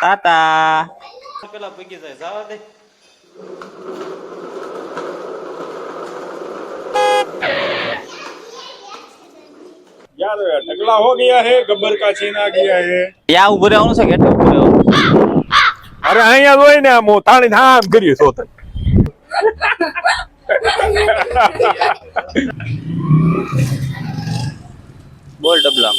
ટાટા પેલા ભૂગી જાય જવા દે. यार टकला हो गया है, गब्बर का छीन आ गया है। યા ઉભું રહેવાનું છે કે ઉભું રહેવાનું? अरे અહીંયા જોઈ ને આમ તાણી થામ કર્યું સોતન. બોલ ડબલામ.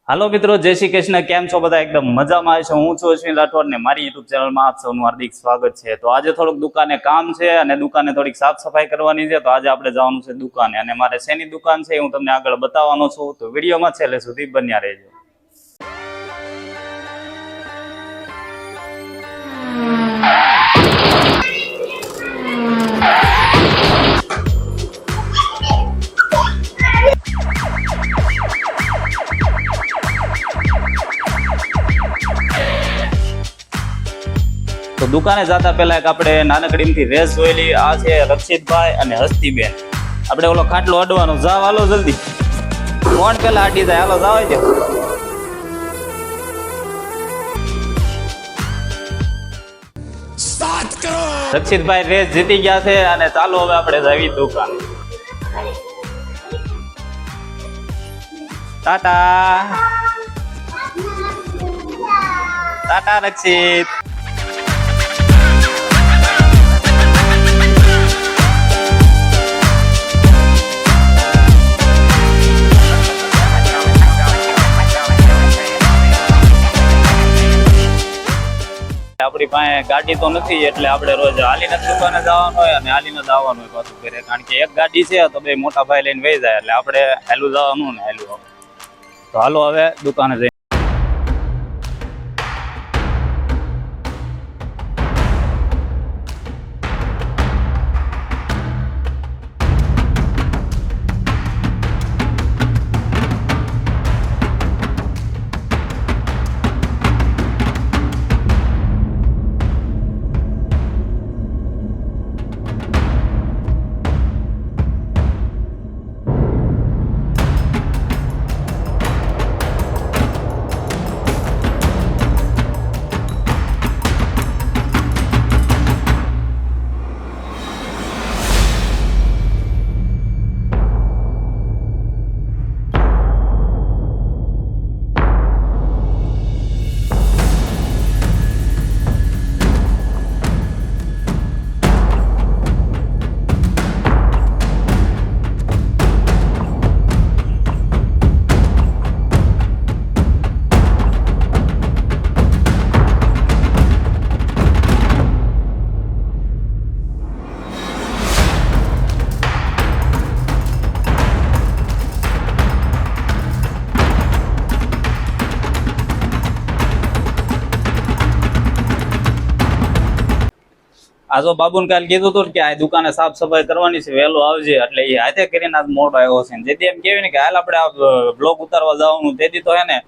હાલો મિત્રો, જય શ્રી કૃષ્ણ. કેમ છો બધા? એકદમ મજામાં છો. હું છું અશ્વિન રાઠોડ ને મારી યુટ્યુબ ચેનલમાં આપ સૌનું હાર્દિક સ્વાગત છે. તો આજે થોડુંક દુકાને કામ છે અને દુકાને થોડીક સાફ સફાઈ કરવાની છે. તો આજે આપણે જવાનું છે દુકાને અને મારે શેની દુકાન છે હું તમને આગળ બતાવવાનો છું. તો વિડીયોમાં છેલ્લે સુધી બન્યા રહેજો. તો દુકાને જતા પહેલા એક આપણે નાનકડીથી રેસ જોયેલી. આ છે રક્ષિતભાઈ અને હસ્તીબેન. આપણે ઓલો ખાટલો અડવાનો. જાવ હાલો જલ્દી. કોણ પેલા આટી જાય? હાલો જાવ છે. રક્ષિતભાઈ રેસ જીતી ગયા છે અને ચાલો હવે આપણે જવી દુકાન. ટાટા ટાટા રક્ષિત. આપણી પાસે ગાડી તો નથી એટલે આપણે રોજ હાલીને દુકાને જવાનું હોય અને હાલીને જ આવવાનું હોય પાછું ઘરે. કારણ કે એક ગાડી છે તો બે મોટા ભાઈ લઈને વહી જાય એટલે આપણે હાલું જવાનું ને હાલું આવવાનું. તો હાલો હવે દુકાને જઈએ. આ જો બાબુને કાલે કીધું હતું કે આ દુકાને સાફ સફાઈ કરવાની છે, વહેલો આવજે. એટલે એ હાથે કરીને આજ મોડો આવ્યો છે. જેથી એમ કેવી ને કે હાલ આપણે આ બ્લોગ ઉતારવા જવાનું. તેથી તો હે ને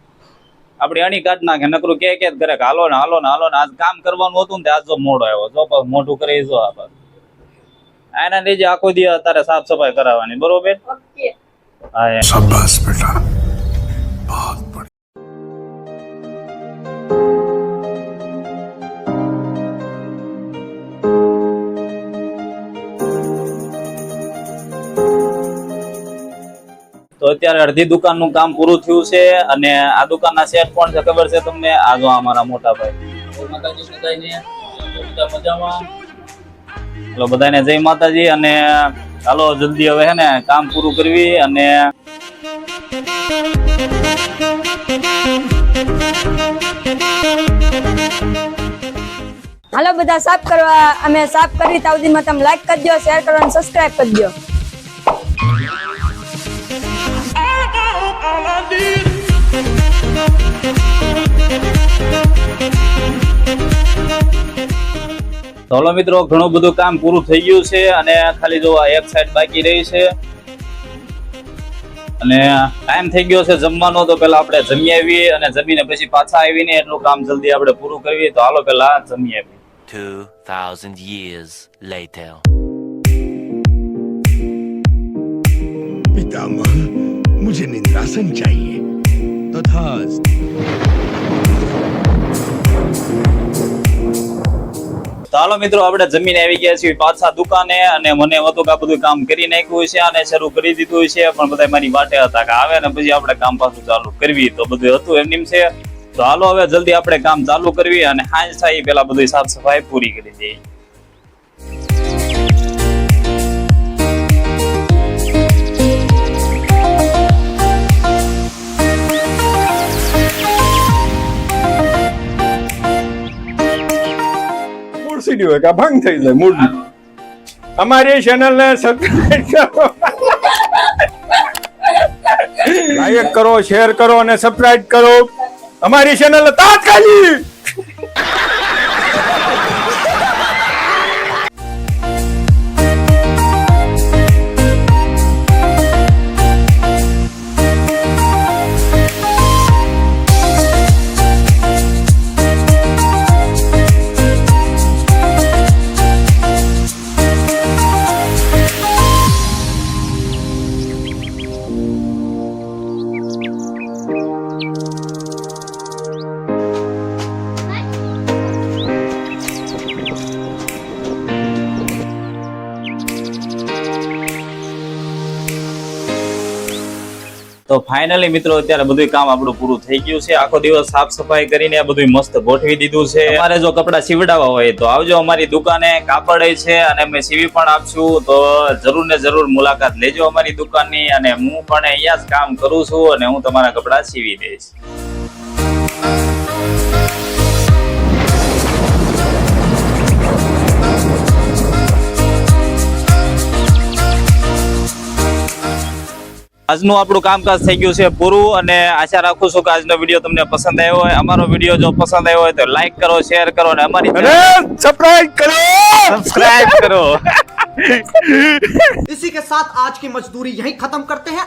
આપડી અણી કાઢ નાખે. નકરું કે કરે કે હાલો ને હાલો ને હાલો ને. આજ કામ કરવાનું હતું ને આજ જો મોડો આવ્યો. જો મોઢું કરી જો આ એના લીધે આખો દી તારે સાફ સફાઈ કરાવવાની. બરોબર? હા શાબાશ બેટા. તો અત્યારે અડધી દુકાનનું કામ પૂરું થયું છે અને આ દુકાનના શેઠ કોણ છે ખબર છે તમને? આ જો અમારા મોટા ભાઈ. માતાજી બધાને મજામાં. ચલો બધાને જય માતાજી. અને ચાલો જલ્દી હવે હે ને કામ પૂરું કરવી. અને હાલો બધા સાફ કરવા. અમે સાફ કરી ત્યાં સુધીમાં તમે લાઈક કરજો, શેર કરો અને સબસ્ક્રાઇબ કરજો. ચાલો મિત્રો, ઘણું બધું કામ પૂરું થઈ ગયું છે અને ખાલી જો એક સાઈડ બાકી રહી છે અને ટાઈમ થઈ ગયો છે જમવાનો. તો પેલા આપણે જમી આવીએ અને જમીને પછી પાછા આવીને એટલું કામ જલ્દી આપણે પૂરું કરીએ. તો હાલો પેલા જમી આવીએ. 2000 years later. पितामह, मुझे निंद्रासन चाहिए। તો હાલો મિત્રો, આપણે જમીન આવી ગયા છીએ પાછા દુકાને, અને મને હતું કે આ બધું કામ કરી નાખ્યું છે અને શરૂ કરી દીધું છે, પણ બધા મારી વાટે હતા કે આવે ને પછી આપણે કામ પાછું ચાલુ કરવી, તો બધું હતું એમનેમ છે. તો હાલો હવે જલ્દી આપણે કામ ચાલુ કરવી અને સાંજ થાય પેલા બધી સાફ સફાઈ પૂરી કરી દઈએ. સીડી હોય કે ભંગ થઈ જાય મૂડ. અમારી ચેનલ ને સબસ્ક્રાઇબ કરો, લાઈક કરો, શેર કરો અને સબસ્ક્રાઇબ કરો અમારી ચેનલ તાત્કાલિક. તો ફાઇનલી મિત્રો અત્યારે બધું કામ આપણું પૂરું થઈ ગયું છે. આખો દિવસ સાફ સફાઈ કરીને આ બધું મસ્ત ગોઠવી દીધું છે. તમારે જો કપડા સીવડાવવા હોય તો આવજો અમારી દુકાને, કાપડ છે અને અમે સીવી પણ આપશું. તો જરૂર ને જરૂર મુલાકાત લેજો અમારી દુકાનની, અને હું પણ અહીંયા જ કામ કરું છું અને હું તમારા કપડા સીવી દઈશ. આજનું આપણું કામકાજ થઈ ગયું છે પૂરું, અને આશા રાખું છું કે આજનો વિડીયો તમને પસંદ આવ્યો હોય. અમારો વિડીયો જો પસંદ આવ્યો હોય તો લાઈક કરો, શેર કરો અને અમારી સબસ્ક્રાઇબ કરો. इसी के साथ आज की मजदूरी यहीं खत्म करते हैं।